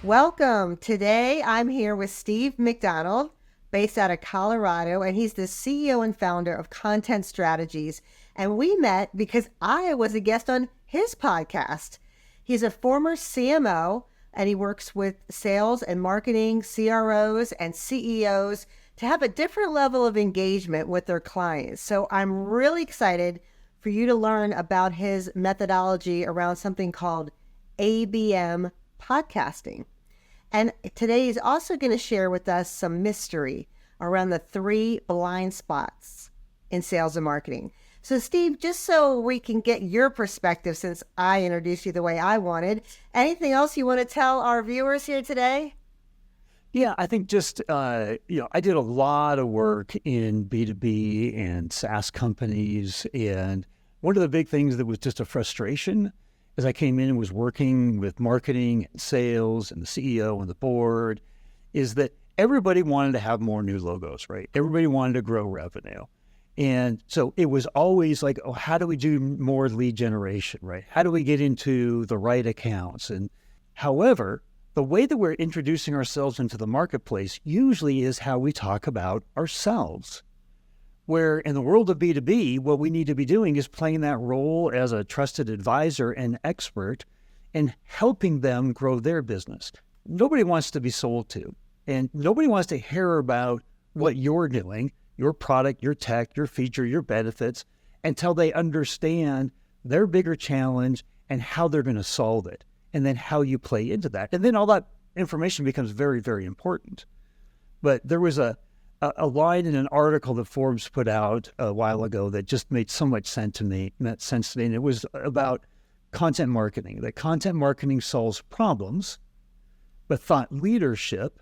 Welcome. Today I'm here with Steve Macdonald, based out of Colorado, and he's the CEO and founder of Content Strategies. And we met because I was a guest on his podcast. He's a former CMO and he works with sales and marketing, CROs and CEOs to have a different level of engagement with their clients. So I'm really excited for you to learn about his methodology around something called ABM podcasting. And today he's also going to share with us some mystery around the 3 blind spots in sales and marketing. So Steve, just so we can get your perspective, since I introduced you the way I wanted, anything else you want to tell our viewers here today? Yeah, I think just, I did a lot of work in B2B and SaaS companies. And one of the big things that was just a frustration as I came in and was working with marketing and sales and the CEO and the board is that everybody wanted to have more new logos, right? Everybody wanted to grow revenue. And so it was always like, oh, how do we do more lead generation, right? How do we get into the right accounts? And however, the way that we're introducing ourselves into the marketplace usually is how we talk about ourselves. Where in the world of B2B, what we need to be doing is playing that role as a trusted advisor and expert and helping them grow their business. Nobody wants to be sold to, and nobody wants to hear about what you're doing, your product, your tech, your feature, your benefits, until they understand their bigger challenge and how they're going to solve it, and then how you play into that. And then all that information becomes very, very important. But there was a line in an article that Forbes put out a while ago that just made so much sense to me, and it was about content marketing. That content marketing solves problems, but thought leadership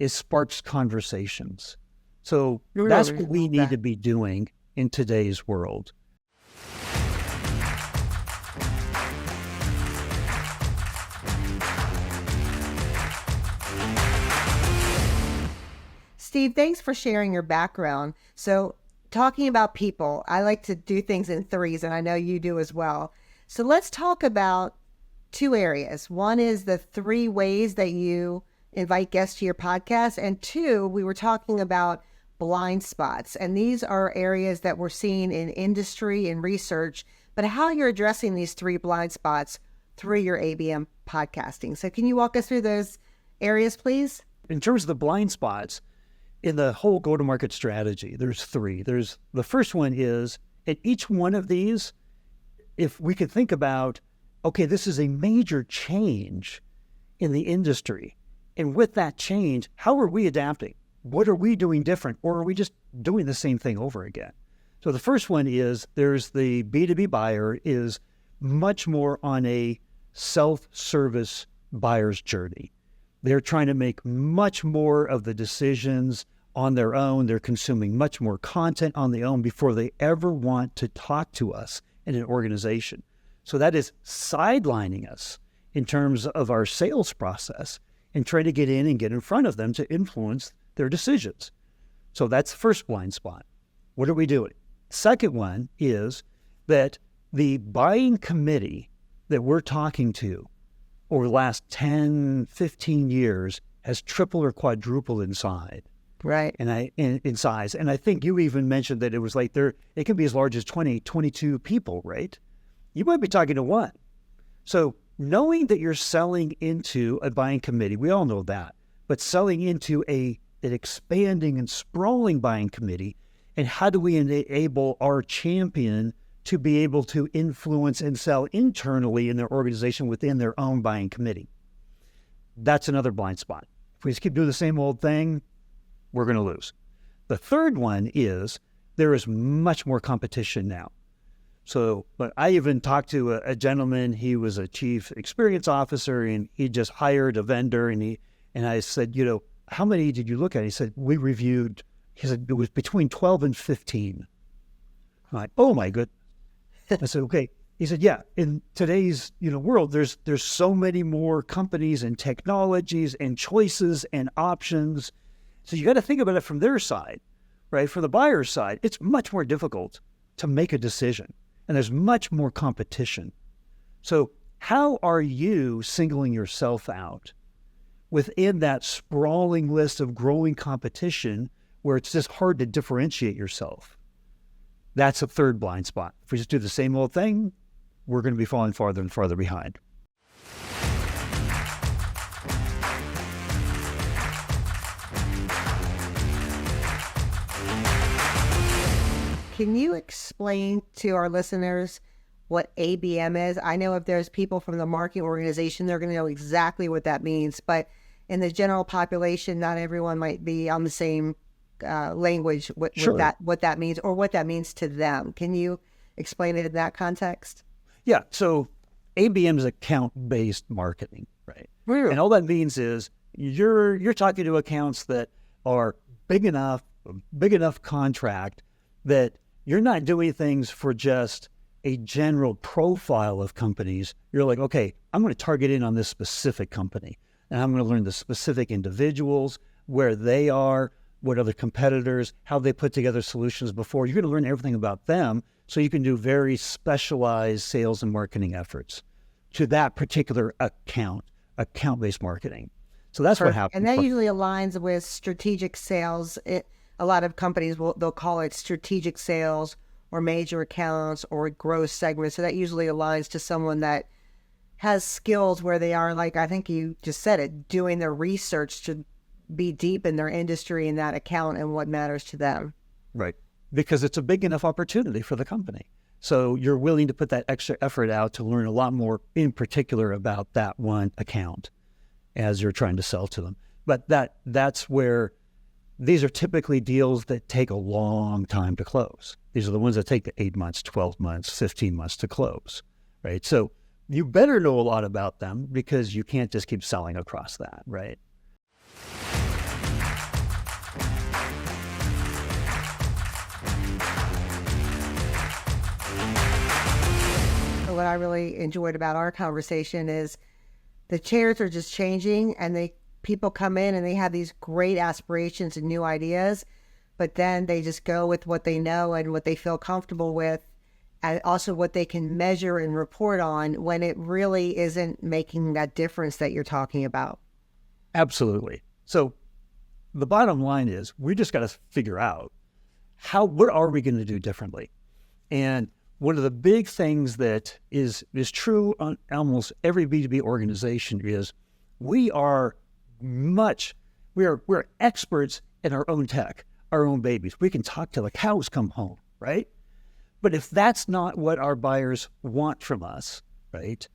sparks conversations. So that's what we need to be doing in today's world. Steve, thanks for sharing your background. So talking about people, I like to do things in threes, and I know you do as well. So let's talk about 2 areas. One is the 3 ways that you invite guests to your podcast. And 2, we were talking about blind spots. And these are areas that we're seeing in industry and research, but how you're addressing these 3 blind spots through your ABM podcasting. So can you walk us through those areas, please? In terms of the blind spots, in the whole go-to-market strategy, there's 3. There's the first one is, at each one of these, if we could think about, okay, this is a major change in the industry. And with that change, how are we adapting? What are we doing different? Or are we just doing the same thing over again? So the first one is, there's the B2B buyer is much more on a self-service buyer's journey. They're trying to make much more of the decisions on their own. They're consuming much more content on their own before they ever want to talk to us in an organization. So that is sidelining us in terms of our sales process and trying to get in and get in front of them to influence their decisions. So that's the first blind spot. What are we doing? Second one is that the buying committee that we're talking to over the last 10, 15 years has tripled or quadrupled in size. Right. In size. And I think you even mentioned that it was like it can be as large as 20, 22 people, right? You might be talking to one. So knowing that you're selling into a buying committee, we all know that, but selling into an expanding and sprawling buying committee, and how do we enable our champion to be able to influence and sell internally in their organization within their own buying committee? That's another blind spot. If we just keep doing the same old thing, we're going to lose. The third one is there is much more competition now. So, but I even talked to a gentleman, he was a chief experience officer, and he just hired a vendor, and I said, how many did you look at? He said, he said, it was between 12 and 15. I'm like, oh my goodness. I said, okay. He said, yeah, in today's world, there's so many more companies and technologies and choices and options. So you got to think about it from their side, right? From the buyer's side, it's much more difficult to make a decision, and there's much more competition. So how are you singling yourself out within that sprawling list of growing competition where it's just hard to differentiate yourself. That's a third blind spot. If we just do the same old thing, we're going to be falling farther and farther behind. Can you explain to our listeners what ABM is? I know if there's people from the marketing organization, they're going to know exactly what that means. But in the general population, not everyone might be on the same language, what that means or what that means to them. Can you explain it in that context? Yeah. So ABM is account-based marketing, right? And all that means is you're talking to accounts that are big enough contract that you're not doing things for just a general profile of companies. You're like, okay, I'm going to target in on this specific company, and I'm going to learn the specific individuals, where they are, what other competitors, how they put together solutions before. You're going to learn everything about them so you can do very specialized sales and marketing efforts to that particular account-based marketing. So that's what happens. And that usually aligns with strategic sales. A lot of companies they'll call it strategic sales or major accounts or growth segments. So that usually aligns to someone that has skills where they are, like I think you just said it, doing their research to be deep in their industry and that account and what matters to them. Right. Because it's a big enough opportunity for the company. So you're willing to put that extra effort out to learn a lot more in particular about that one account as you're trying to sell to them. But that's where these are typically deals that take a long time to close. These are the ones that take the 8 months, 12 months, 15 months to close, right? So you better know a lot about them because you can't just keep selling across that, right? What I really enjoyed about our conversation is the chairs are just changing, and people come in and they have these great aspirations and new ideas, but then they just go with what they know and what they feel comfortable with, and also what they can measure and report on when it really isn't making that difference that you're talking about. Absolutely. So the bottom line is we just got to figure out what are we going to do differently? And one of the big things that is true on almost every B2B organization is we're experts in our own tech, our own babies. We can talk till the cows come home, right? But if that's not what our buyers want from us, right,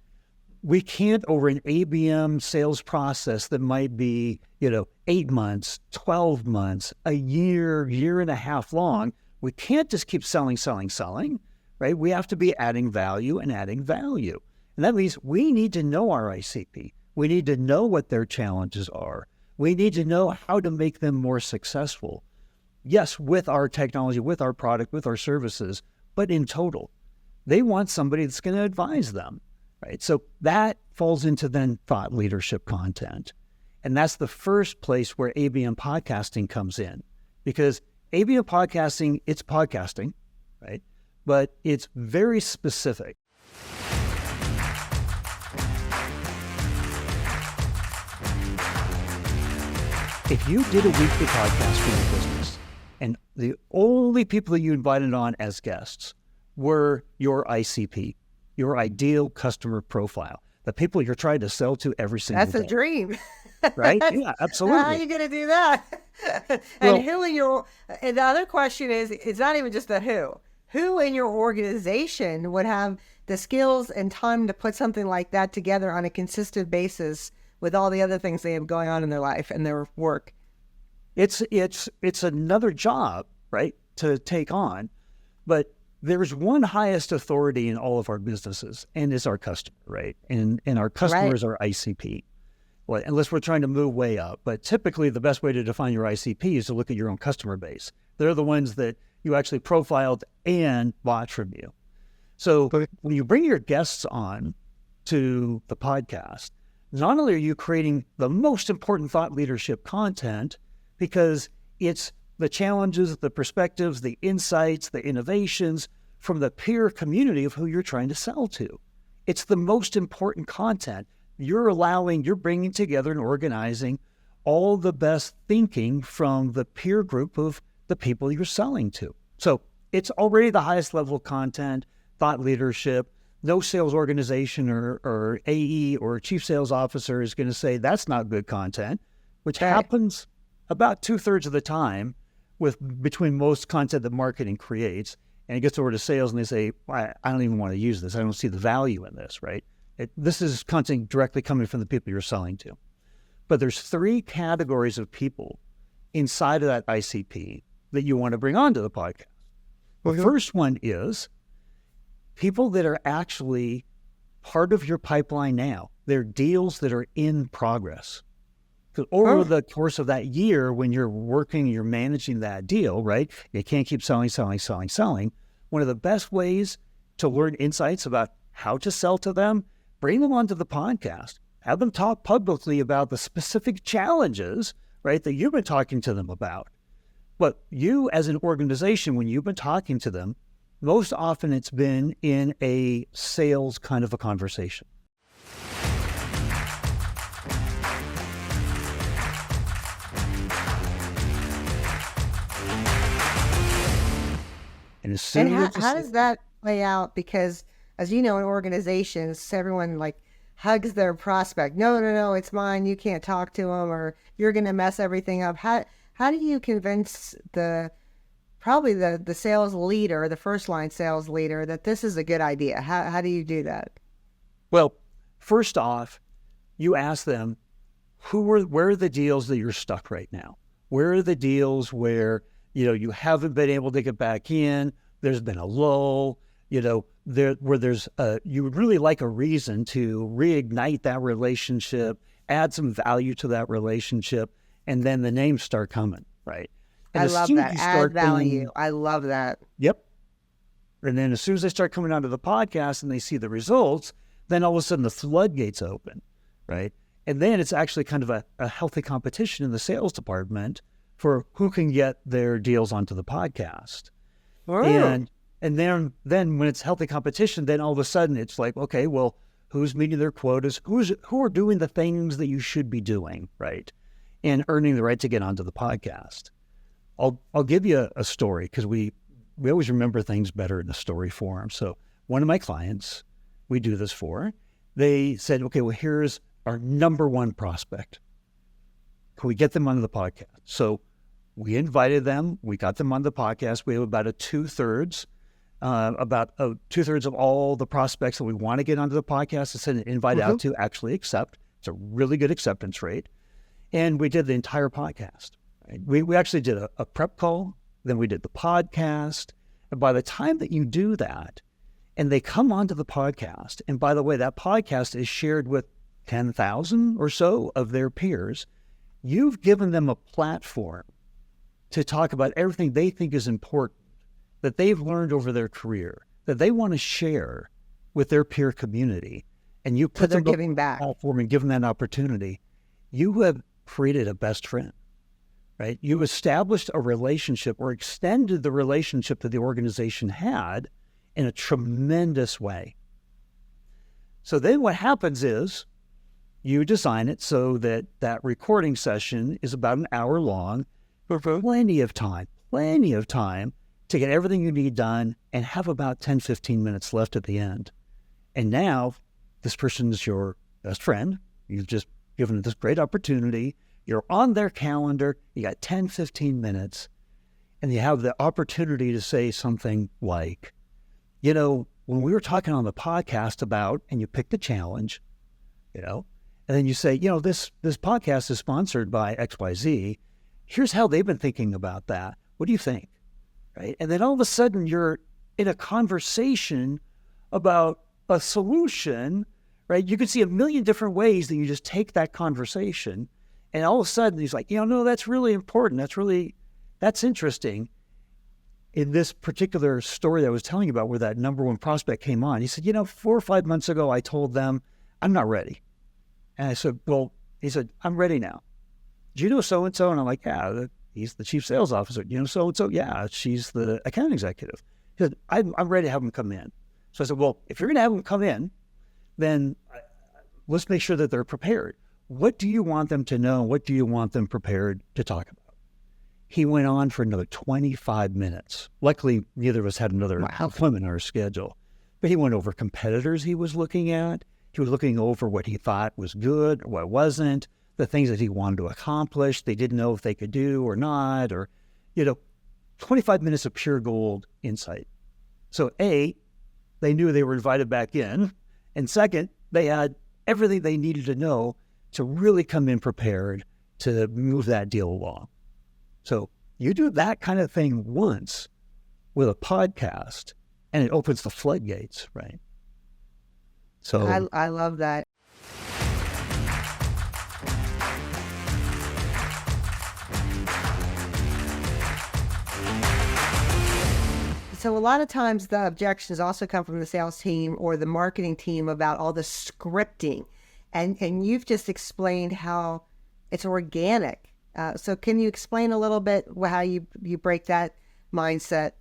we can't, over an ABM sales process that might be, 8 months, 12 months, a year and a half long, we can't just keep selling, right? We have to be adding value. And that means we need to know our ICP. We need to know what their challenges are. We need to know how to make them more successful. Yes, with our technology, with our product, with our services, but in total, they want somebody that's going to advise them, right? So that falls into then thought leadership content. And that's the first place where ABM podcasting comes in, because ABM podcasting, it's podcasting, right? But it's very specific. If you did a weekly podcast for your business and the only people that you invited on as guests were your ICP, your ideal customer profile, the people you're trying to sell to every single day. That's a dream. Right? Yeah, absolutely. How are you going to do that? And the other question is, it's not even just the who. Who in your organization would have the skills and time to put something like that together on a consistent basis with all the other things they have going on in their life and their work? It's another job, right, to take on. But there's one highest authority in all of our businesses, and it's our customer, right? And our customers are ICP. Well, unless we're trying to move way up. But typically the best way to define your ICP is to look at your own customer base. They're the ones that you actually profiled and bought from you. So when you bring your guests on to the podcast, not only are you creating the most important thought leadership content, because it's the challenges, the perspectives, the insights, the innovations from the peer community of who you're trying to sell to. It's the most important content. you're bringing together and organizing all the best thinking from the peer group of the people you're selling to. So it's already the highest level of content, thought leadership. No sales organization or AE or chief sales officer is going to say that's not good content, which happens about 2/3 of the time between most content that marketing creates. And it gets over to sales and they say, I don't even want to use this. I don't see the value in this, right? This is content directly coming from the people you're selling to. But there's 3 categories of people inside of that ICP that you want to bring onto the podcast. The first one is people that are actually part of your pipeline now. They're deals that are in progress. Because over the course of that year, when you're working, you're managing that deal, right? You can't keep selling. One of the best ways to learn insights about how to sell to them, bring them onto the podcast. Have them talk publicly about the specific challenges, right, that you've been talking to them about. But you as an organization, when you've been talking to them, most often it's been in a sales kind of a conversation. And as soon as how does that play out? Because as you know, in organizations, everyone like hugs their prospect. No, it's mine. You can't talk to them, or you're going to mess everything up. How do you convince the sales leader, the first line sales leader, that this is a good idea? How do you do that? Well, first off, you ask them, where are the deals that you're stuck right now? Where are the deals where, you haven't been able to get back in? There's been a lull, where there's you would really like a reason to reignite that relationship, add some value to that relationship, and then the names start coming, right? And I love that. Add value. I love that. Yep. And then as soon as they start coming onto the podcast and they see the results, then all of a sudden the floodgates open, right? And then it's actually kind of a healthy competition in the sales department for who can get their deals onto the podcast. Oh. And then when it's healthy competition, then all of a sudden it's like, okay, well, who's meeting their quotas? Who are doing the things that you should be doing, right? And earning the right to get onto the podcast. I'll give you a story, because we always remember things better in a story form. So one of my clients, we do this for, they said, okay, well, here's our number one prospect. Can we get them onto the podcast? So we invited them. We got them on the podcast. We have about 2/3 of all the prospects that we want to get onto the podcast to send an invite out to actually accept. It's a really good acceptance rate. And we did the entire podcast. Right? We actually did a prep call. Then we did the podcast. And by the time that you do that, and they come onto the podcast, and by the way, that podcast is shared with 10,000 or so of their peers, you've given them a platform to talk about everything they think is important, that they've learned over their career, that they want to share with their peer community. And you put them giving back platform and give them that opportunity. You have created a best friend, right? You established a relationship or extended the relationship that the organization had in a tremendous way. So then what happens is you design it so that that recording session is about an hour long, plenty of time to get everything you need done and have about 10, 15 minutes left at the end. And now this person is your best friend. You've just given this great opportunity. You're on their calendar. You got 10, 15 minutes, and you have the opportunity to say something like, when we were talking on the podcast about, and you pick the challenge, and then you say, this podcast is sponsored by XYZ. Here's how they've been thinking about that. What do you think? Right? And then all of a sudden you're in a conversation about a solution, right? You can see a million different ways that you just take that conversation, and all of a sudden he's like, no, that's really important. That's interesting. In this particular story that I was telling you about, where that number one prospect came on, he said, 4 or 5 months ago, I told them I'm not ready. And I said, well, he said, I'm ready now. Do you know so-and-so? And I'm like, yeah, he's the chief sales officer. Do you know so-and-so? Yeah, she's the account executive. He said, I'm ready to have them come in. So I said, well, if you're going to have them come in, then let's make sure that they're prepared. What do you want them to know? What do you want them prepared to talk about? He went on for another 25 minutes. Luckily, neither of us had another appointment on our schedule. But he went over competitors he was looking at. He was looking over what he thought was good, what wasn't, the things that he wanted to accomplish, they didn't know if they could do or not, or, 25 minutes of pure gold insight. So A, they knew they were invited back in. And second, they had everything they needed to know to really come in prepared to move that deal along. So you do that kind of thing once with a podcast, and it opens the floodgates, right? So I love that. So a lot of times the objections also come from the sales team or the marketing team about all the scripting. And you've just explained how it's organic. So can you explain a little bit how you break that mindset?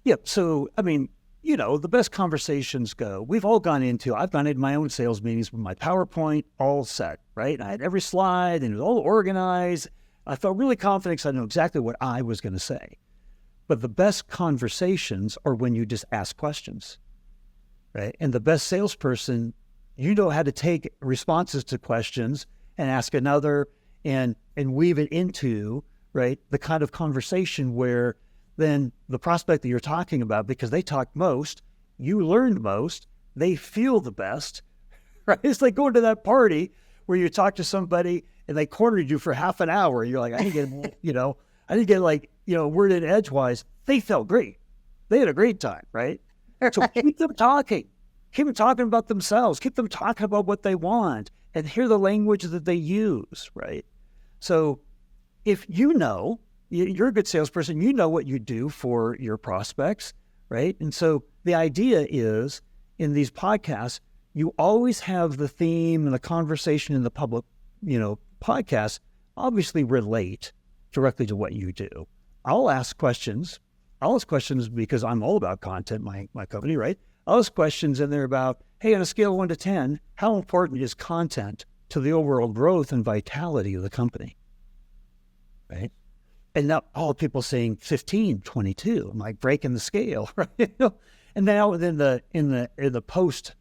Yeah. So, the best conversations go. I've gone into my own sales meetings with my PowerPoint all set, right? I had every slide and it was all organized. I felt really confident because I knew exactly what I was going to say. But the best conversations are when you just ask questions, right? And the best salesperson, how to take responses to questions and ask another and weave it into, right, the kind of conversation where then the prospect that you're talking about, because they talk most, you learned most, they feel the best, right? It's like going to that party where you talk to somebody and they cornered you for half an hour. You're like, I didn't get word in edgewise. They felt great. They had a great time, right? So keep them talking. Keep them talking about themselves. Keep them talking about what they want and hear the language that they use, right? So if you're a good salesperson, you know what you do for your prospects, right? And so the idea is in these podcasts, you always have the theme and the conversation in the public, podcast obviously relate directly to what you do. I'll ask questions because I'm all about content, my company, right? I'll ask questions in there about, hey, on a scale of 1 to 10, how important is content to the overall growth and vitality of the company, right? And now all people saying 15, 22, I'm like breaking the scale, right? And now in the post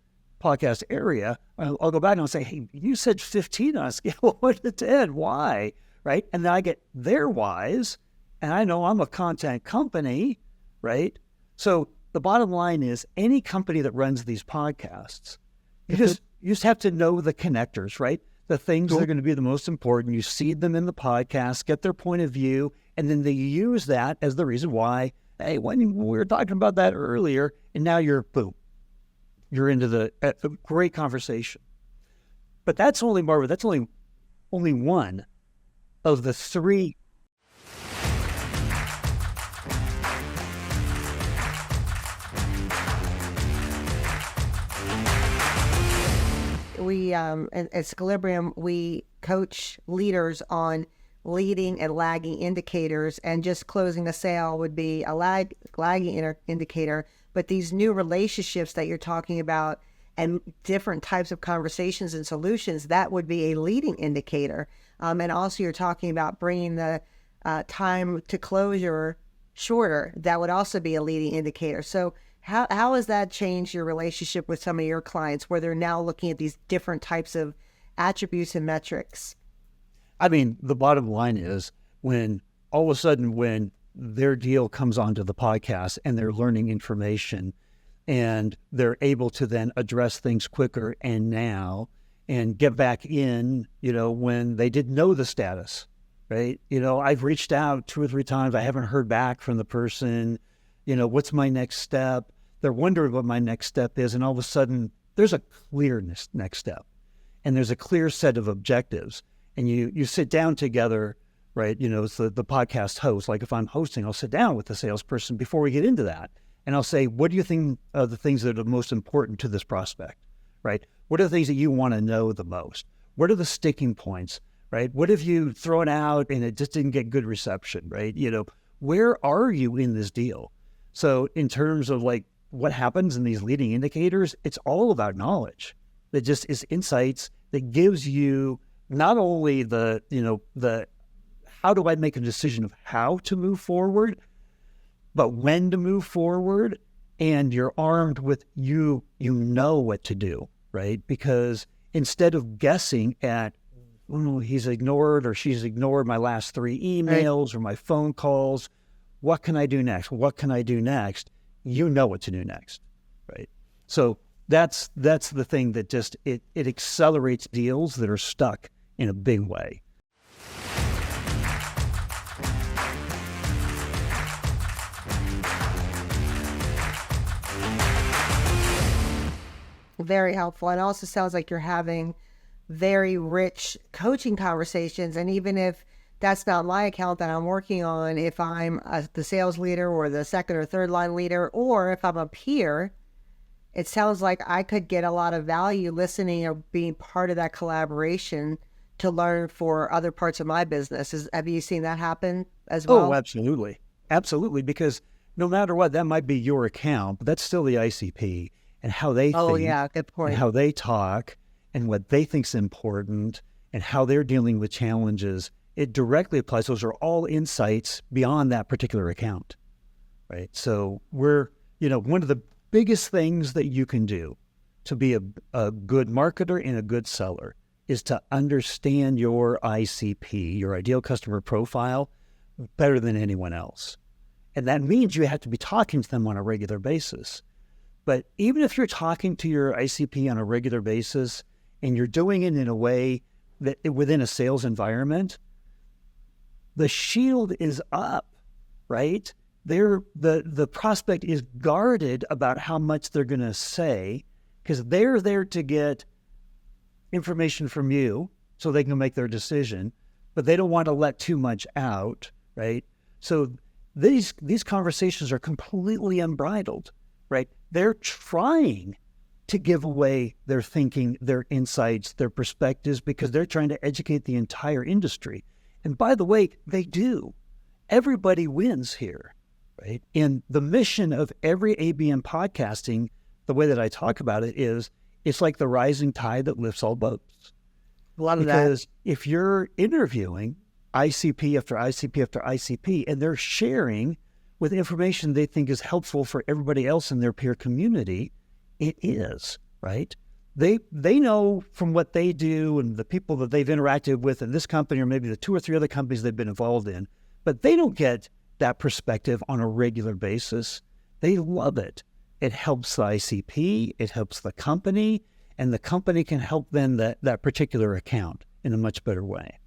podcast area, I'll go back and I'll say, hey, you said 15 on a scale of 1 to 10. Why? Right? And then I get their whys, and I know I'm a content company, right? So the bottom line is any company that runs these podcasts, you just have to know the connectors, right? The things that are going to be the most important. You seed them in the podcast, get their point of view, and then they use that as the reason why, hey, when we were talking about that earlier, and now you're into a great conversation. But that's only, Marva, that's only one of the three. We, at Scalibrium, we coach leaders on leading and lagging indicators, and just closing the sale would be a lagging indicator. But these new relationships that you're talking about and different types of conversations and solutions, that would be a leading indicator. And also you're talking about bringing the time to closure shorter. That would also be a leading indicator. So how has that changed your relationship with some of your clients where they're now looking at these different types of attributes and metrics? The bottom line is when all of a sudden when their deal comes onto the podcast and they're learning information and they're able to then address things quicker and get back in, when they didn't know the status, right? I've reached out 2 or 3 times. I haven't heard back from the person. What's my next step? They're wondering what my next step is. And all of a sudden there's a clear next step and there's a clear set of objectives, and you sit down together, right? It's the podcast host. Like if I'm hosting, I'll sit down with the salesperson before we get into that. And I'll say, what do you think are the things that are most important to this prospect, right? What are the things that you want to know the most? What are the sticking points, right? What have you thrown out and it just didn't get good reception, right? Where are you in this deal? So in terms of like what happens in these leading indicators, it's all about knowledge, that just is insights that gives you not only the how do I make a decision of how to move forward, but when to move forward, and you're armed with you know what to do, right? Because instead of guessing at, oh, he's ignored or she's ignored my last 3 emails or my phone calls, what can I do next? What can I do next? You know what to do next, right? So that's the thing that just, it accelerates deals that are stuck in a big way. Very helpful. And also sounds like you're having very rich coaching conversations. And even if that's not my account that I'm working on, if I'm the sales leader or the second or third line leader, or if I'm a peer, it sounds like I could get a lot of value listening or being part of that collaboration to learn for other parts of my business. Have you seen that happen as well? Oh, absolutely. Absolutely. Because no matter what, that might be your account, but that's still the ICP. And how they think, yeah, good point. and how they talk, and what they think's important, and how they're dealing with challenges, it directly applies. Those are all insights beyond that particular account, right? So we're, one of the biggest things that you can do to be a good marketer and a good seller is to understand your ICP, your ideal customer profile, better than anyone else. And that means you have to be talking to them on a regular basis. But even if you're talking to your ICP on a regular basis and you're doing it in a way that within a sales environment, the shield is up, right? The prospect is guarded about how much they're going to say, because they're there to get information from you so they can make their decision, but they don't want to let too much out, right? So these conversations are completely unbridled, right? They're trying to give away their thinking, their insights, their perspectives, because they're trying to educate the entire industry. And by the way, they do. Everybody wins here, right? And the mission of every ABM podcasting, the way that I talk about it is, it's like the rising tide that lifts all boats. A lot of because if you're interviewing ICP after ICP after ICP, and they're sharing with information they think is helpful for everybody else in their peer community, it is, right? They know from what they do and the people that they've interacted with in this company, or maybe the 2 or 3 other companies they've been involved in, but they don't get that perspective on a regular basis. They love it. It helps the ICP, it helps the company, and the company can help then that particular account in a much better way.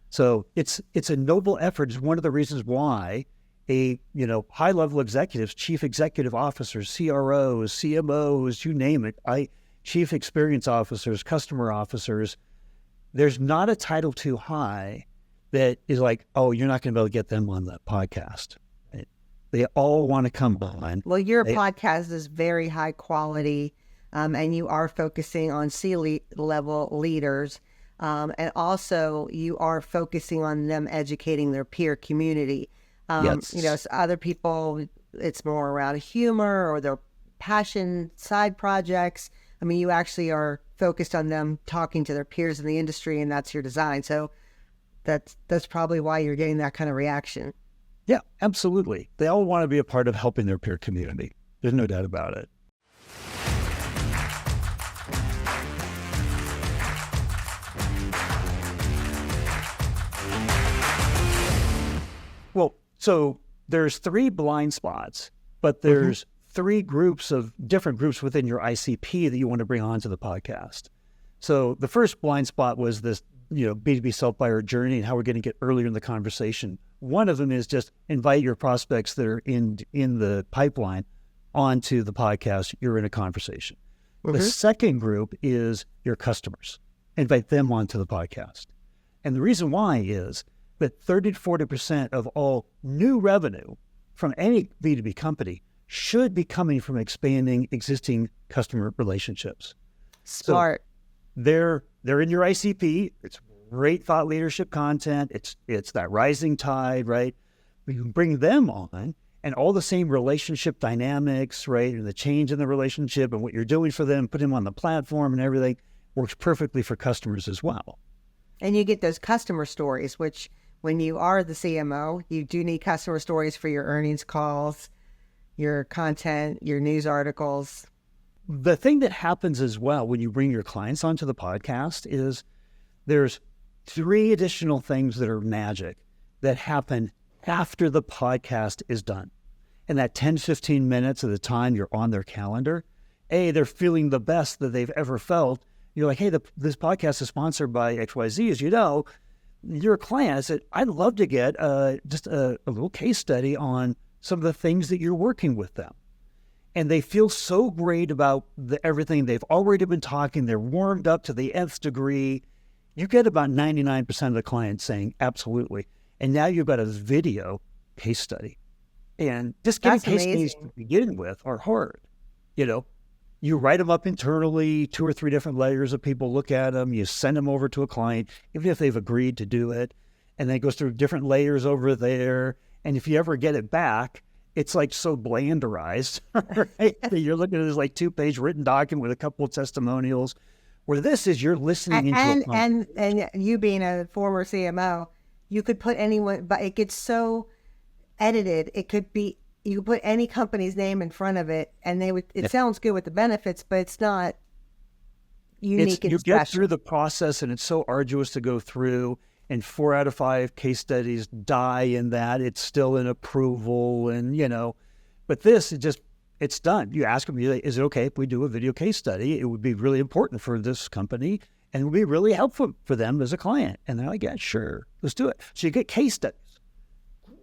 So it's a noble effort. It's one of the reasons why high-level executives, chief executive officers, CROs, CMOs, you name it, chief experience officers, customer officers, there's not a title too high that is like, oh, you're not going to be able to get them on the podcast. Right? They all want to come on. Well, your podcast is very high quality, and you are focusing on C-level leaders, and also you are focusing on them educating their peer community. Yes. Other people, it's more around humor or their passion side projects. I mean, you actually are focused on them talking to their peers in the industry, and that's your design. So that's probably why you're getting that kind of reaction. Yeah, absolutely. They all want to be a part of helping their peer community. There's no doubt about it. Well, so there's 3 blind spots, but there's 3 different groups within your ICP that you want to bring onto the podcast. So the first blind spot was this, B2B self-buyer journey and how we're going to get earlier in the conversation. One of them is just invite your prospects that are in the pipeline onto the podcast. You're in a conversation. The second group is your customers. Invite them onto the podcast. And the reason why is that 30 to 40% of all new revenue from any B2B company should be coming from expanding existing customer relationships. Smart. So they're in your ICP. It's great thought leadership content. It's that rising tide, right? We can bring them on, and all the same relationship dynamics, right? And the change in the relationship and what you're doing for them, put them on the platform and everything works perfectly for customers as well. And you get those customer stories, which when you are the CMO, you do need customer stories for your earnings calls, your content, your news articles. The thing that happens as well when you bring your clients onto the podcast is there's 3 additional things that are magic that happen after the podcast is done. And that 10, 15 minutes of the time you're on their calendar, they're feeling the best that they've ever felt. You're like, hey, this podcast is sponsored by XYZ. As you know, you're a client. I said, I'd love to get just a little case study on some of the things that you're working with them. And they feel so great about everything. They've already been talking. They're warmed up to the nth degree. You get about 99% of the clients saying, absolutely. And now you've got a video case study. And just getting case studies to begin with are hard. You write them up internally, 2 or 3 different layers of people look at them. You send them over to a client, even if they've agreed to do it. And then it goes through different layers over there. And if you ever get it back, it's like so blanderized, right? You're looking at this like 2-page written document with a couple of testimonials, where this is you're listening into a client. And you being a former CMO, you could put anyone, but it gets so edited. It could be, you could put any company's name in front of it, and it sounds good with the benefits, but it's not unique and you special. get through the process, and it's so arduous to go through, and 4 out of 5 case studies die in that. It's still an approval, and but this, it's done. You ask them, is it okay if we do a video case study? It would be really important for this company, and it would be really helpful for them as a client. And they're like, yeah, sure, let's do it. So you get case studies,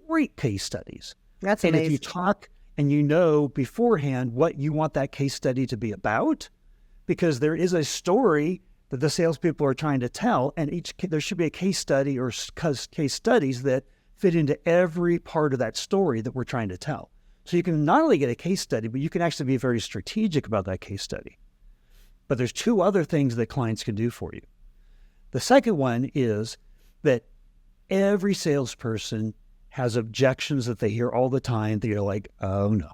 great case studies. That's amazing. And if you talk and you know beforehand what you want that case study to be about, because there is a story that the salespeople are trying to tell, and there should be a case study or case studies that fit into every part of that story that we're trying to tell. So you can not only get a case study, but you can actually be very strategic about that case study. But there's 2 other things that clients can do for you. The second one is that every salesperson has objections that they hear all the time that you're like, oh no,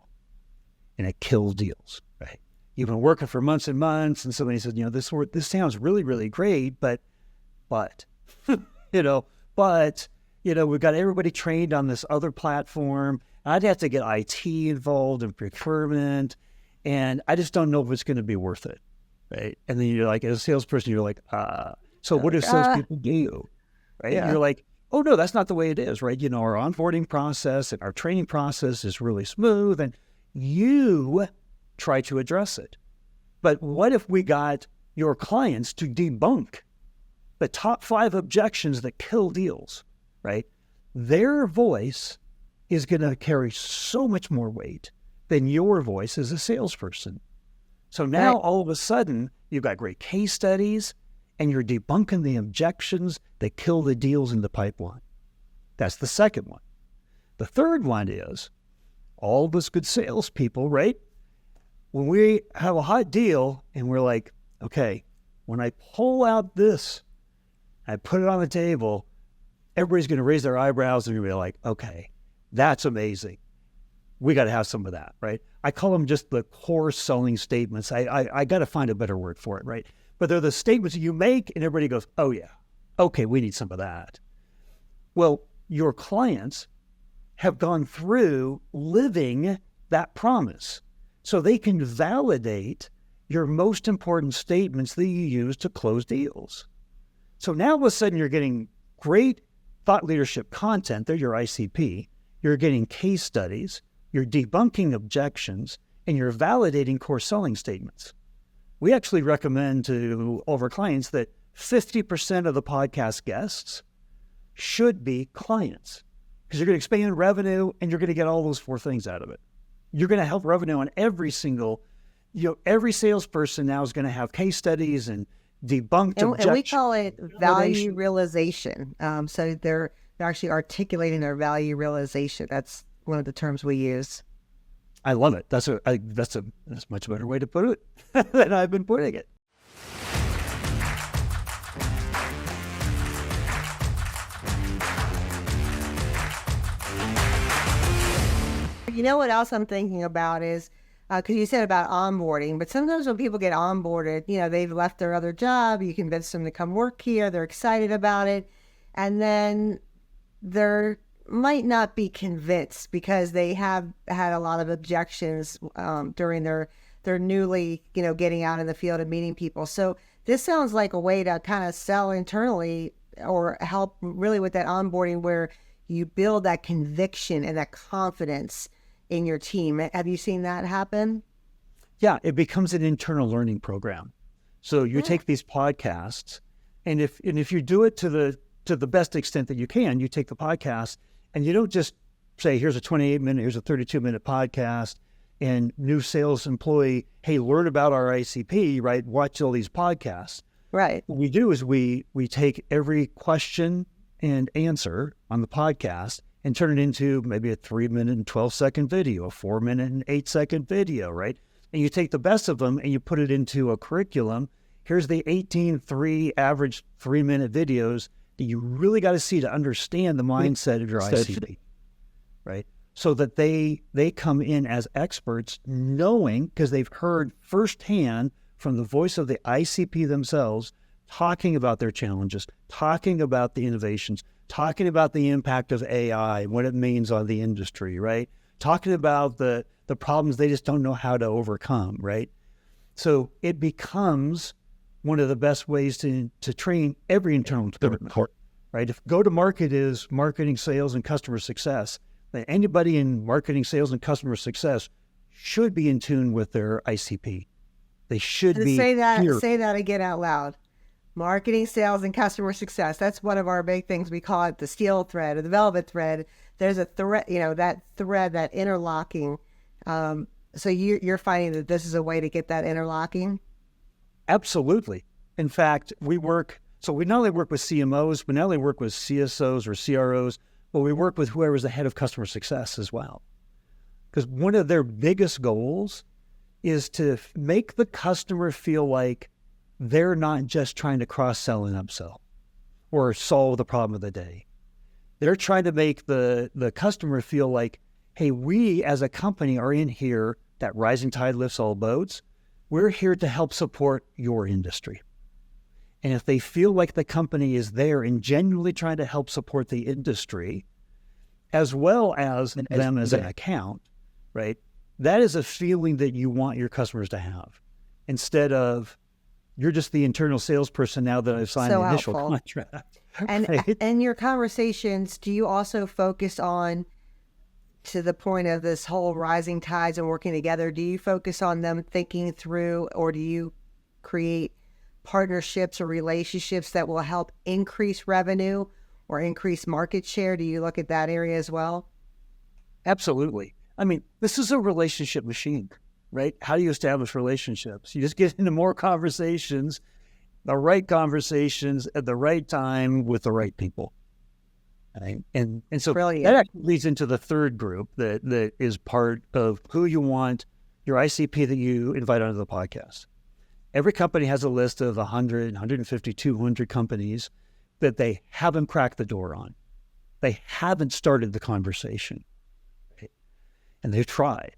and it kills deals, right? You've been working for months and months, and somebody says, this sounds really, really great, but, we've got everybody trained on this other platform. I'd have to get IT involved in procurement, and I just don't know if it's going to be worth it, right? And then you're like, as a salesperson, you're like, so what do salespeople do, right? Yeah. And you're like, oh no, that's not the way it is, right? Our onboarding process and our training process is really smooth, and you try to address it. But what if we got your clients to debunk the top 5 objections that kill deals, right? Their voice is going to carry so much more weight than your voice as a salesperson. So now all of a sudden, you've got great case studies, and you're debunking the objections that kill the deals in the pipeline. That's the second one. The third one is all of us good salespeople, right? When we have a hot deal and we're like, okay, when I pull out this, I put it on the table, everybody's going to raise their eyebrows and you're going to be like, okay, that's amazing. We got to have some of that, right? I call them just the core selling statements. I got to find a better word for it, right? But they're the statements you make and everybody goes, oh yeah, okay, we need some of that. Well, your clients have gone through living that promise. So they can validate your most important statements that you use to close deals. So now all of a sudden you're getting great thought leadership content. They're your ICP. You're getting case studies. You're debunking objections, and you're validating core selling statements. We actually recommend to all of our clients that 50% of the podcast guests should be clients, because you're going to expand revenue and you're going to get all those 4 things out of it. You're going to help revenue on every single, every salesperson now is going to have case studies and debunked objections. And we call it value realization. So they're actually articulating their value realization. That's one of the terms we use. I love it. That's a much better way to put it than I've been putting it. You know what else I'm thinking about is, because you said about onboarding, but sometimes when people get onboarded, they've left their other job, you convince them to come work here, they're excited about it, and then they might not be convinced because they have had a lot of objections during their newly, getting out in the field and meeting people. So this sounds like a way to kind of sell internally or help really with that onboarding where you build that conviction and that confidence in your team. Have you seen that happen? Yeah, it becomes an internal learning program. So you take these podcasts, and if you do it to the best extent that you can, you take the podcast and you don't just say, here's a 28-minute, here's a 32-minute podcast, and new sales employee, hey, learn about our ICP, right? Watch all these podcasts. Right. What we do is we take every question and answer on the podcast and turn it into maybe a 3-minute and 12-second video, a 4-minute and 8-second video, right? And you take the best of them and you put it into a curriculum. Here's the 18 average 3-minute videos that you really got to see to understand the mindset of your ICP, right? So that they come in as experts knowing, because they've heard firsthand from the voice of the ICP themselves, talking about their challenges, talking about the innovations, talking about the impact of AI, what it means on the industry, right? Talking about the problems they just don't know how to overcome, right? So it becomes one of the best ways to train every internal department, right? If go-to-market is marketing, sales, and customer success, then anybody in marketing, sales, and customer success should be in tune with their ICP. They should be Say that again out loud. Marketing, sales, and customer success. That's one of our big things. We call it the steel thread or the velvet thread. There's a thread, that thread, that interlocking. So you're finding that this is a way to get that interlocking? Absolutely. In fact, we not only work with CMOs, we not only work with CSOs or CROs, but we work with whoever's the head of customer success as well. Because one of their biggest goals is to make the customer feel like they're not just trying to cross-sell and upsell or solve the problem of the day. They're trying to make the customer feel like, hey, we as a company are in here, that rising tide lifts all boats. We're here to help support your industry. And if they feel like the company is there and genuinely trying to help support the industry, as well as them as an account, right? That is a feeling that you want your customers to have, instead of you're just the internal salesperson now that I've signed the initial contract. And your conversations, do you also focus on, to the point of this whole rising tides and working together, do you focus on them thinking through, or do you create partnerships or relationships that will help increase revenue or increase market share? Do you look at that area as well? Absolutely. I mean, this is a relationship machine, right? How do you establish relationships? You just get into more conversations, the right conversations at the right time with the right people. Right? And so Brilliant. That actually leads into the third group that is part of who you want, your ICP that you invite onto the podcast. Every company has a list of 100, 150, 200 companies that they haven't cracked the door on. They haven't started the conversation. Right? And they've tried.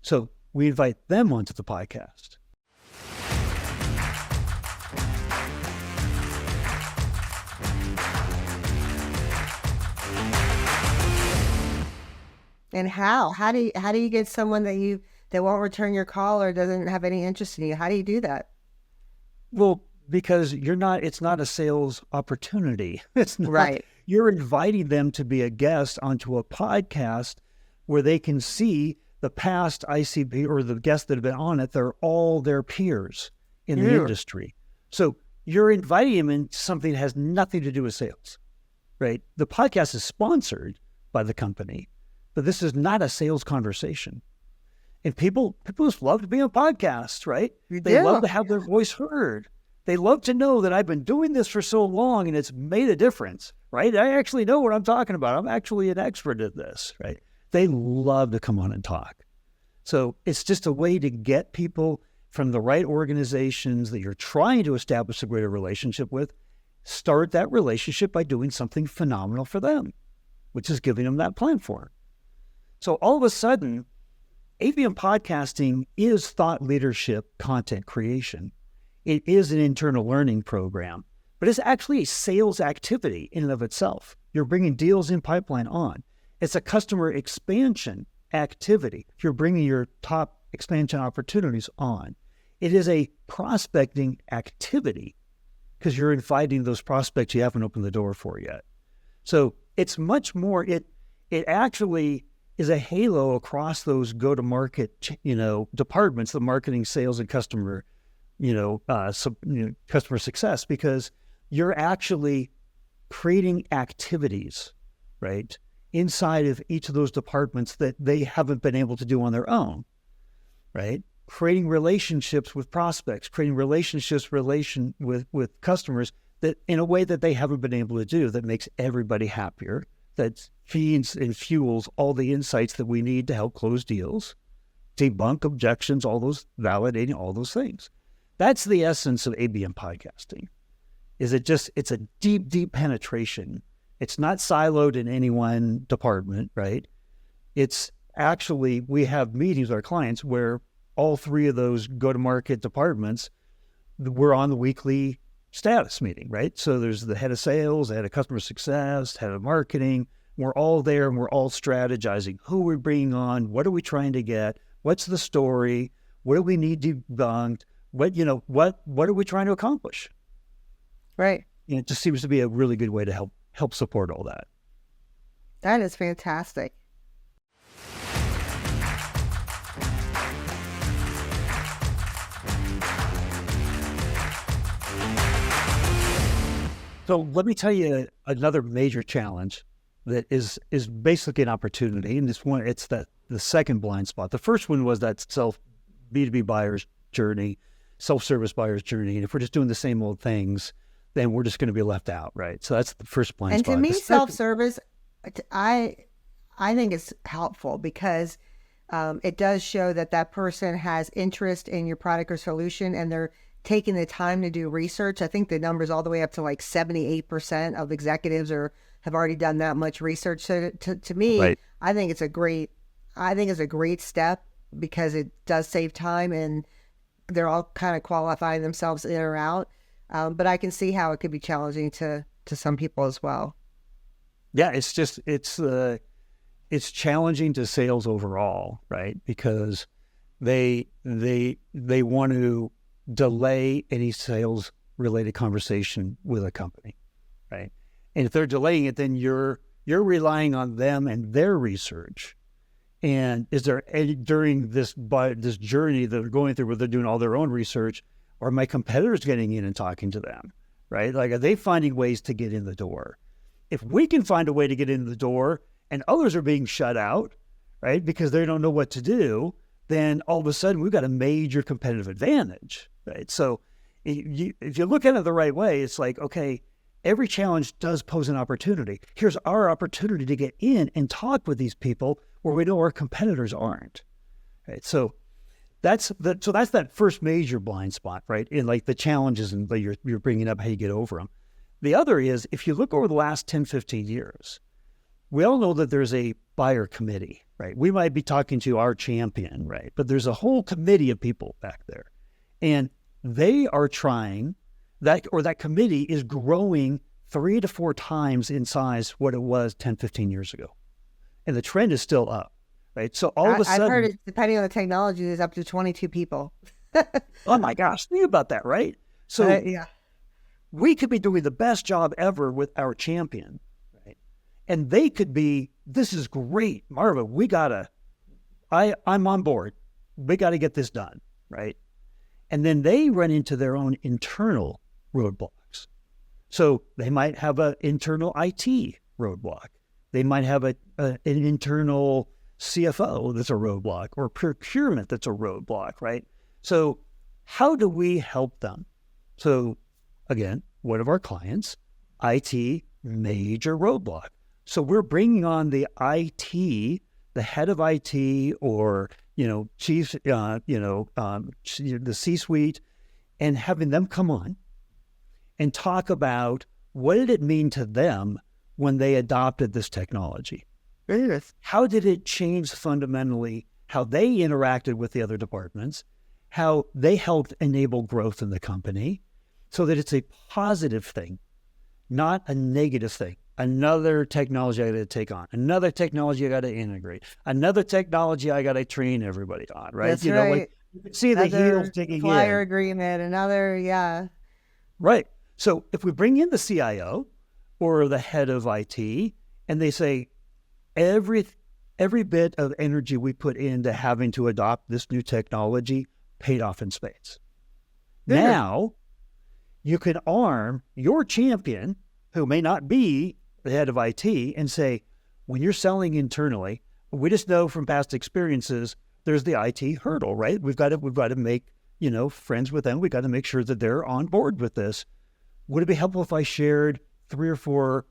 So we invite them onto the podcast. And how do you get someone that won't return your call or doesn't have any interest in you? How do you do that? Well, because it's not a sales opportunity. It's not, right. You're inviting them to be a guest onto a podcast where they can see the past ICP or the guests that have been on it. They're all their peers in the industry. So you're inviting them into something that has nothing to do with sales, right? The podcast is sponsored by the company, but this is not a sales conversation. And people just love to be on podcasts, right? They love to have their voice heard. They love to know that I've been doing this for so long and it's made a difference, right? I actually know what I'm talking about. I'm actually an expert at this, right? They love to come on and talk. So it's just a way to get people from the right organizations that you're trying to establish a greater relationship with, start that relationship by doing something phenomenal for them, which is giving them that platform. So all of a sudden, ABM podcasting is thought leadership content creation. It is an internal learning program, but it's actually a sales activity in and of itself. You're bringing deals in pipeline on. It's a customer expansion activity. You're bringing your top expansion opportunities on. It is a prospecting activity because you're inviting those prospects you haven't opened the door for yet. So it's much more, it actually is a halo across those go-to-market, departments, the marketing, sales, and customer, customer success, because you're actually creating activities, right, inside of each of those departments that they haven't been able to do on their own, right? Creating relationships with prospects, creating relationships with customers that in a way that they haven't been able to do, that makes everybody happier, that feeds and fuels all the insights that we need to help close deals, debunk objections, all those validating, all those things. That's the essence of ABM podcasting. It's a deep, deep penetration. It's not siloed in any one department, right? It's actually, we have meetings with our clients where all three of those go-to-market departments, we're on the weekly status meeting, right? So there's the head of sales, the head of customer success, head of marketing. We're all there and we're all strategizing who we're bringing on, what are we trying to get, what's the story, what do we need debunked, what are we trying to accomplish? Right. And it just seems to be a really good way to help support all that. That is fantastic. So let me tell you another major challenge that is basically an opportunity. And it's the second blind spot. The first one was that B2B buyer's journey, self-service buyer's journey. And if we're just doing the same old things, then we're just going to be left out, right? So that's the first blind spot. And to me, self-service, I think it's helpful because it does show that person has interest in your product or solution and they're taking the time to do research. I think the number's all the way up to like 78% of executives have already done that much research. So to me, right. I think it's a great step because it does save time and they're all kind of qualifying themselves in or out. But I can see how it could be challenging to some people as well. Yeah, it's challenging to sales overall, right? Because they want to delay any sales related conversation with a company, right? And if they're delaying it, then you're relying on them and their research. And is there any, during this journey that they're going through where they're doing all their own research, are my competitors getting in and talking to them, right? Like, are they finding ways to get in the door? If we can find a way to get in the door and others are being shut out, right, because they don't know what to do, then all of a sudden we've got a major competitive advantage, right? So if you look at it the right way, it's like, okay, every challenge does pose an opportunity. Here's our opportunity to get in and talk with these people where we know our competitors aren't, right? So that's that first major blind spot, right? In like the challenges and you're bringing up how you get over them. The other is, if you look over the last 10, 15 years, we all know that there's a buyer committee, right? We might be talking to our champion, right? But there's a whole committee of people back there. And they are trying, that committee is growing 3 to 4 times in size what it was 10, 15 years ago. And the trend is still up, right? So all of a sudden... I've heard it, depending on the technology, there's up to 22 people. Oh my gosh, think about that, right? So yeah. We could be doing the best job ever with our champion, right? And they could be, this is great, Marva, I'm on board. We got to get this done, right? And then they run into their own internal roadblocks. So they might have an internal IT roadblock. They might have an internal CFO that's a roadblock, or procurement that's a roadblock, right? So how do we help them? So again, one of our clients, IT, major roadblock. So we're bringing on the IT, the head of IT, or chief, the C-suite, and having them come on and talk about what did it mean to them when they adopted this technology. How did it change fundamentally how they interacted with the other departments, how they helped enable growth in the company so that it's a positive thing, not a negative thing. Another technology I got to take on, another technology I got to integrate, another technology I got to train everybody on, right? That's right. Like you can see the heels digging flyer in. agreement, another, yeah. Right. So if we bring in the CIO or the head of IT and they say, every bit of energy we put into having to adopt this new technology paid off in spades. Now you can arm your champion, who may not be the head of IT, and say, when you're selling internally, we just know from past experiences, there's the IT hurdle, right? We've got to make, friends with them. We've got to make sure that they're on board with this. Would it be helpful if I shared 3 or 4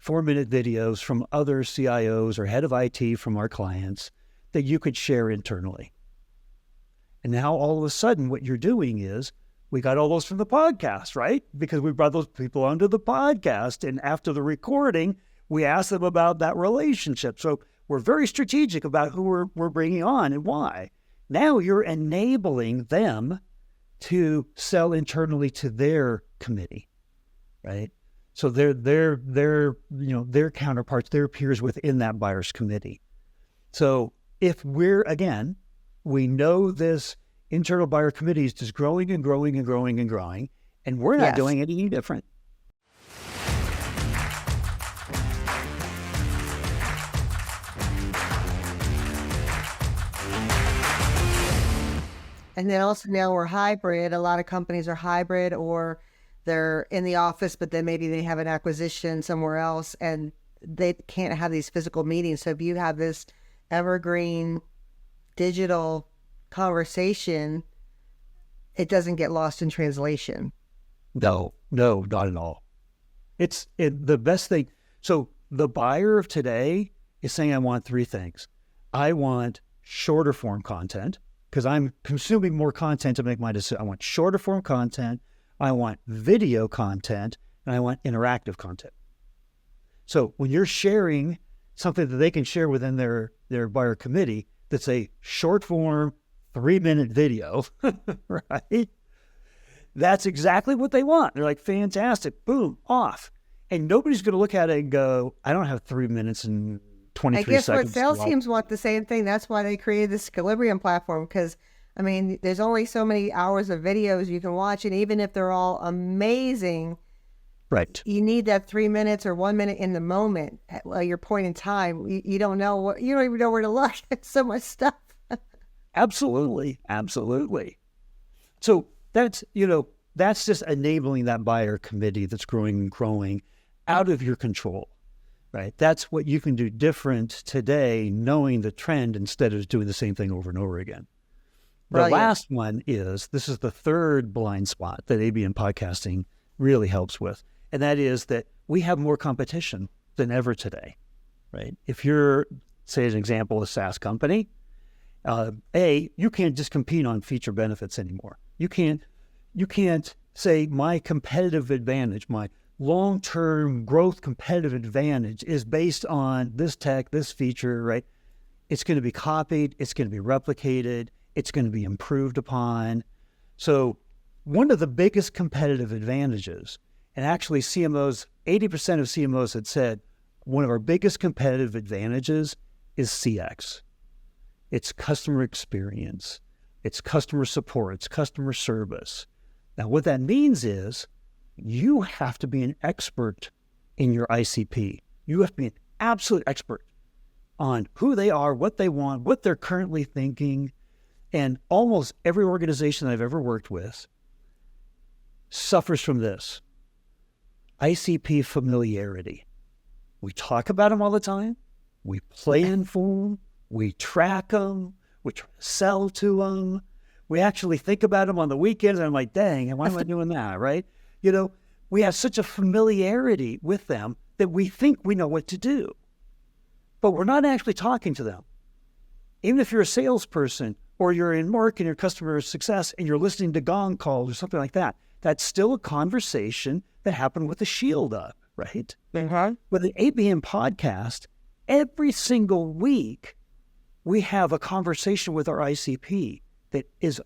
4-minute videos from other CIOs or head of IT from our clients that you could share internally? And now all of a sudden what you're doing is, we got all those from the podcast, right? Because we brought those people onto the podcast. And after the recording, we asked them about that relationship. So we're very strategic about who we're bringing on and why. Now you're enabling them to sell internally to their committee, right? So they're their counterparts, their peers within that buyer's committee. So if we know this internal buyer committee is just growing and growing and growing and growing, and we're not doing anything different. And then also now we're hybrid. A lot of companies are hybrid, or they're in the office, but then maybe they have an acquisition somewhere else and they can't have these physical meetings. So if you have this evergreen digital conversation, it doesn't get lost in translation. No, not at all. It's the best thing. So the buyer of today is saying, I want 3 things. I want shorter form content because I'm consuming more content to make my decision. I want shorter form content. I want video content, and I want interactive content. So when you're sharing something that they can share within their buyer committee, that's a short form 3-minute video, right? That's exactly what they want. They're like, fantastic, boom, off. And nobody's going to look at it and go, I don't have 3 minutes and 23 seconds. I guess what sales teams want the same thing. That's why they created this Equilibrium platform, because, I mean, there's only so many hours of videos you can watch, and even if they're all amazing, right, you need that 3 minutes or 1 minute in the moment at your point in time. You don't know you don't even know where to look. It's so much stuff. Absolutely. So that's just enabling that buyer committee that's growing and growing out of your control, right? That's what you can do different today, knowing the trend instead of doing the same thing over and over again. The last one is, this is the third blind spot that ABM podcasting really helps with. And that is that we have more competition than ever today, right? If you're, say, an example, a SaaS company, you can't just compete on feature benefits anymore. You can't say my competitive advantage, my long-term growth competitive advantage is based on this tech, this feature, right? It's going to be copied. It's going to be replicated. It's going to be improved upon. So one of the biggest competitive advantages, and actually 80% of CMOs had said, one of our biggest competitive advantages is CX. It's customer experience. It's customer support. It's customer service. Now, what that means is you have to be an expert in your ICP. You have to be an absolute expert on who they are, what they want, what they're currently thinking. And almost every organization that I've ever worked with suffers from this. ICP familiarity. We talk about them all the time. We plan for them. We track them. We try to sell to them. We actually think about them on the weekends. And I'm like, dang, why am I doing that, right? We have such a familiarity with them that we think we know what to do. But we're not actually talking to them. Even if you're a salesperson or you're in marketing or customer success and you're listening to gong calls or something like that, that's still a conversation that happened with the shield up, right? Mm-hmm. With an ABM podcast, every single week, we have a conversation with our ICP that is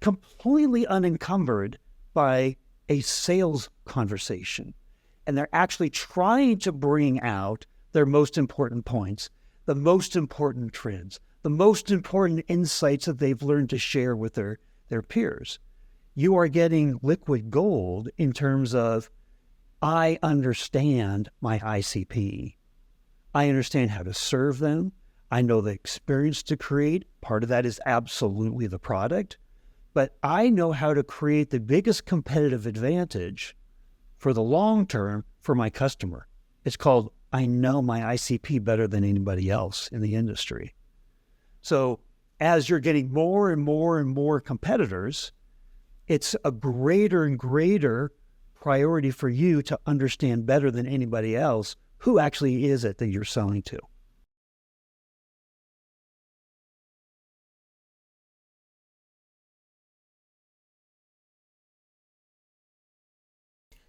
completely unencumbered by a sales conversation. And they're actually trying to bring out their most important points, the most important trends, the most important insights that they've learned to share with their peers. You are getting liquid gold in terms of, I understand my ICP. I understand how to serve them. I know the experience to create. Part of that is absolutely the product. But I know how to create the biggest competitive advantage for the long term for my customer. It's called, I know my ICP better than anybody else in the industry. So as you're getting more and more and more competitors, it's a greater and greater priority for you to understand better than anybody else who actually is it that you're selling to.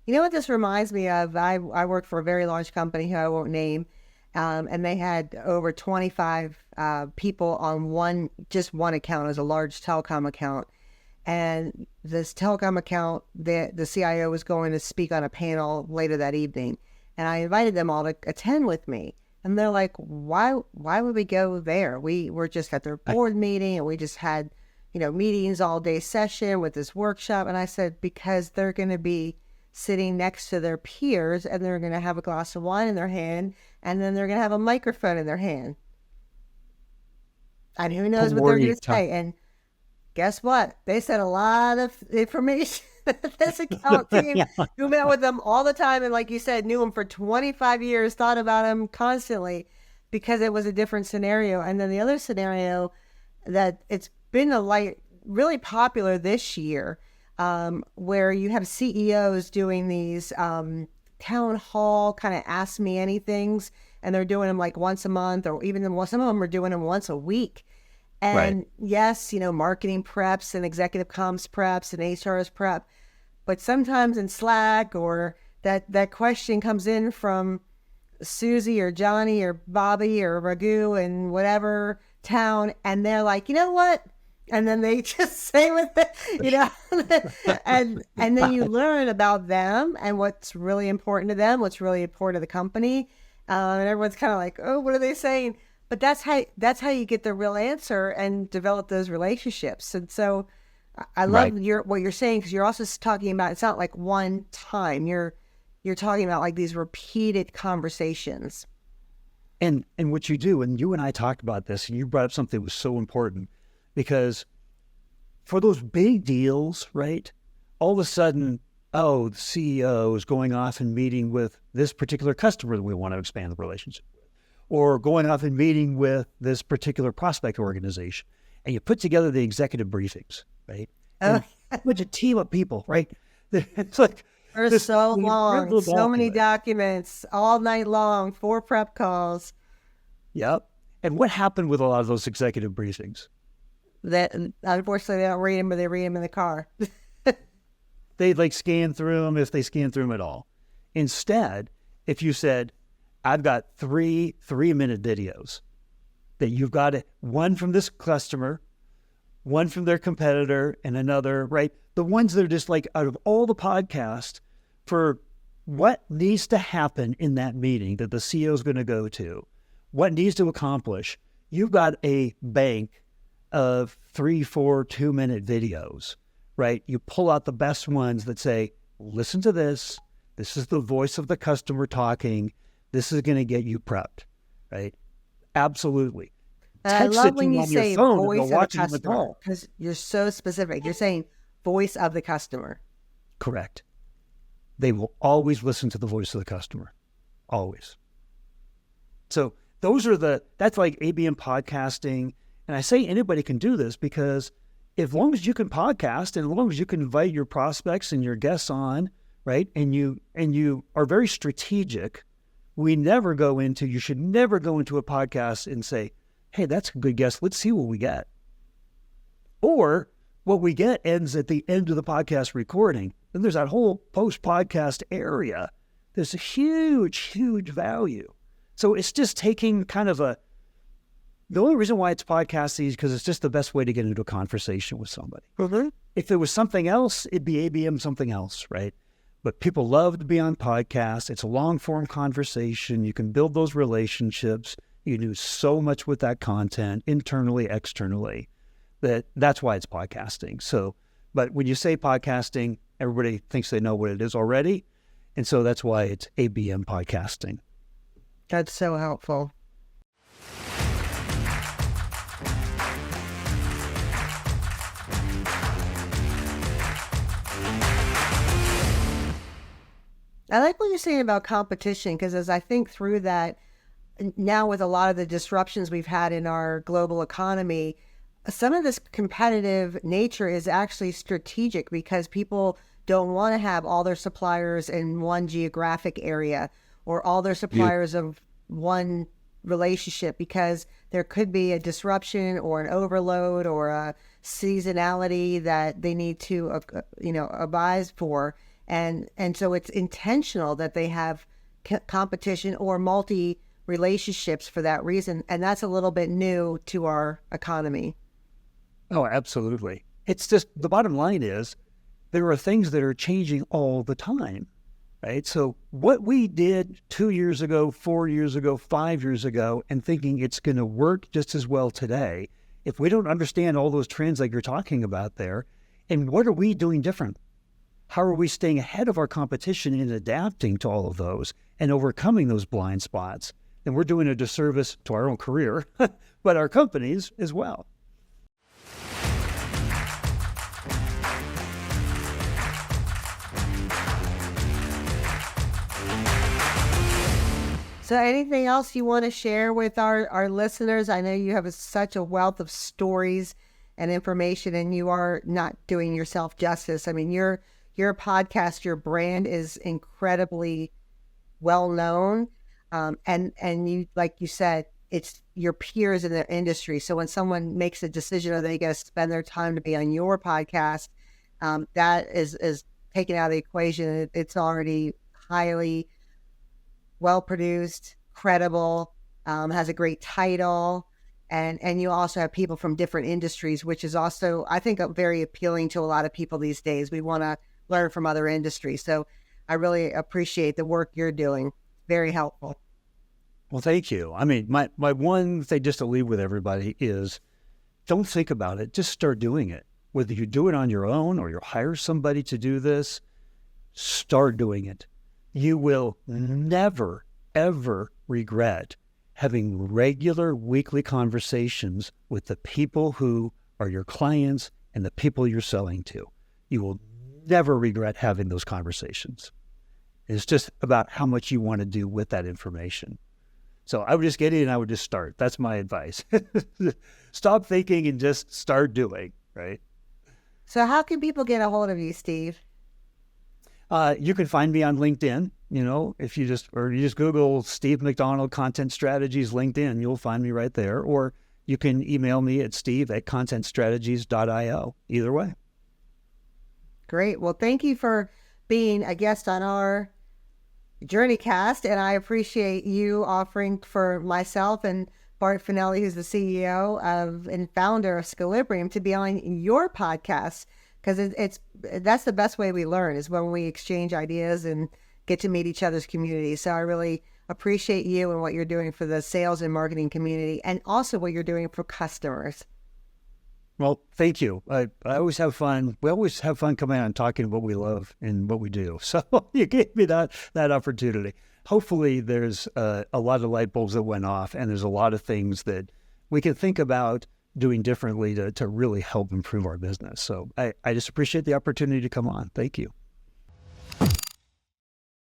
You know what this reminds me of? I worked for a very large company who I won't name, and they had over 25 people on just one account. It was a large telecom account. And this telecom account, the CIO was going to speak on a panel later that evening. And I invited them all to attend with me. And they're like, why would we go there? We were just at their board meeting and we just had, meetings all day session with this workshop. And I said, because they're going to be sitting next to their peers and they're going to have a glass of wine in their hand and then they're going to have a microphone in their hand. And who knows what they're going to say. And guess what? They said a lot of information. This account team who met with them all the time and, like you said, knew them for 25 years, thought about them constantly because it was a different scenario. And then the other scenario that it's been really popular this year, where you have CEOs doing these town hall kind of ask me anythings, and they're doing them like once a month, or even some of them are doing them once a week. And right. Yes, marketing preps and executive comms preps and HR's prep, but sometimes in Slack or that question comes in from Susie or Johnny or Bobby or Raghu and whatever town, and they're like, you know what? And then they just say with it, and then you learn about them and what's really important to them, what's really important to the company, and everyone's kind of like, oh, what are they saying? But that's how you get the real answer and develop those relationships. And so I love what you're saying, because you're also talking about, it's not like one time. You're talking about like these repeated conversations. And what you do, and you and I talked about this, and you brought up something that was so important, because for those big deals, right, all of a sudden, the CEO is going off and meeting with this particular customer that we want to expand the relationship with, or going off and meeting with this particular prospect organization. And you put together the executive briefings, right? With a team of people, right? It's like, they're so long, so many documents, all night long, 4 prep calls. Yep. And what happened with a lot of those executive briefings? That unfortunately they don't read them, but they read them in the car. They scan through them, if they scan through them at all. Instead, if you said, I've got 3 3-minute videos that you've got one from this customer, one from their competitor, and another, right? The ones that are just like out of all the podcasts for what needs to happen in that meeting that the CEO is going to go to, what needs to accomplish. You've got a bank of 3, 4, 2-minute videos, right? You pull out the best ones that say, listen to this. This is the voice of the customer talking. This is going to get you prepped, right? Absolutely. I love when you say voice of the customer, because you're so specific. You're saying voice of the customer. Correct. They will always listen to the voice of the customer. Always. So that's like ABM podcasting. And I say anybody can do this, because as long as you can podcast and as long as you can invite your prospects and your guests on, right? And you are very strategic. You should never go into a podcast and say, hey, that's a good guess. Let's see what we get. Or what we get ends at the end of the podcast recording. Then there's that whole post-podcast area. There's a huge, huge value So it's just taking kind of the only reason why it's podcasting is because it's just the best way to get into a conversation with somebody. Mm-hmm. If it was something else, it'd be ABM something else, right? But people love to be on podcasts. It's a long-form conversation. You can build those relationships. You can do so much with that content, internally, externally, that's why it's podcasting. So, but when you say podcasting, everybody thinks they know what it is already. And so that's why it's ABM podcasting. That's so helpful. I like what you're saying about competition, because as I think through that, now with a lot of the disruptions we've had in our global economy, some of this competitive nature is actually strategic, because people don't want to have all their suppliers in one geographic area or all their suppliers of one relationship, because there could be a disruption or an overload or a seasonality that they need to, abide for. And so it's intentional that they have competition or multi relationships for that reason. And that's a little bit new to our economy. Oh, absolutely. It's just, the bottom line is there are things that are changing all the time, right? So what we did 2 years ago, 4 years ago, 5 years ago, and thinking it's going to work just as well today, if we don't understand all those trends like you're talking about there, and what are we doing different? How are we staying ahead of our competition and adapting to all of those and overcoming those blind spots? Then we're doing a disservice to our own career, but our companies as well. So anything else you want to share with our listeners? I know you have such a wealth of stories and information, and you are not doing yourself justice. I mean, your podcast, your brand is incredibly well known. And you, like you said, it's your peers in their industry. So when someone makes a decision or they get to spend their time to be on your podcast, that is taken out of the equation. It's already highly well-produced, credible, has a great title. And you also have people from different industries, which is also, I think, very appealing to a lot of people these days. We want to learn from other industries. So I really appreciate the work you're doing. Very helpful. Well, thank you. I mean, my one thing just to leave with everybody is don't think about it. Just start doing it. Whether you do it on your own or you hire somebody to do this, start doing it. You will never, ever regret having regular weekly conversations with the people who are your clients and the people you're selling to. You will never regret having those conversations. It's just about how much you want to do with that information. So I would just get in and I would just start. That's my advice. Stop thinking and just start doing, right? So how can people get a hold of you, Steve? You can find me on LinkedIn. If you just Google Steve Macdonald Content Strategies LinkedIn, you'll find me right there. Or you can email me at steve@contentstrategies.io. Either way. Great. Well, thank you for being a guest on our JourneyCast, and I appreciate you offering for myself and Bart Finelli, who's the CEO of and founder of Scalibrium, to be on your podcast, because that's the best way we learn, is when we exchange ideas and get to meet each other's community. So I really appreciate you and what you're doing for the sales and marketing community, and also what you're doing for customers. Well, thank you. I always have fun. We always have fun coming out and talking what we love and what we do. So you gave me that opportunity. Hopefully there's a lot of light bulbs that went off, and there's a lot of things that we can think about doing differently to really help improve our business. So I just appreciate the opportunity to come on. Thank you.